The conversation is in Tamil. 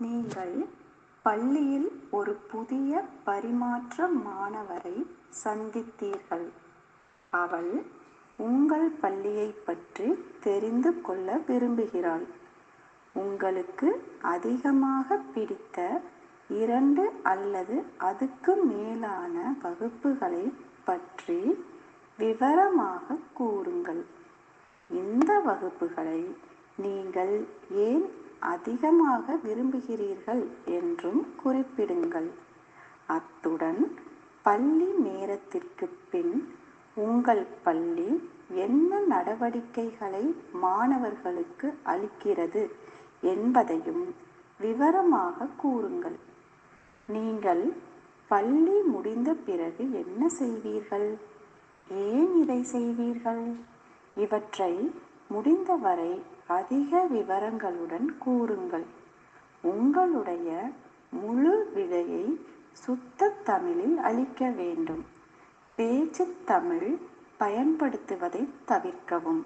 நீங்கள் பள்ளியில் ஒரு புதிய பரிமாற்ற மாணவரை சந்தித்தீர்கள். அவள் உங்கள் பள்ளியைப் பற்றி தெரிந்து கொள்ள விரும்புகிறாள். உங்களுக்கு அதிகமாக பிடித்த 2 அல்லது அதுக்கு மேலான வகுப்புகளை பற்றி விவரமாக கூறுங்கள். இந்த வகுப்புகளை நீங்கள் ஏன் அதிகமாக விரும்புகிறீர்கள் என்றும் குறிப்பிடுங்கள். அத்துடன் பள்ளி நேரத்திற்கு பின் உங்கள் பள்ளி என்ன நடவடிக்கைகளை மாணவர்களுக்கு அளிக்கிறது என்பதையும் விவரமாக கூறுங்கள். நீங்கள் பள்ளி முடிந்த பிறகு என்ன செய்வீர்கள்? ஏன் இதை செய்வீர்கள்? இவற்றை முடிந்தவரை அதிக விவரங்களுடன் கூறுங்கள். உங்களுடைய முழு விடையை சுத்த தமிழில் அளிக்க வேண்டும். பேச்சு தமிழ் பயன்படுத்துவதை தவிர்க்கவும்.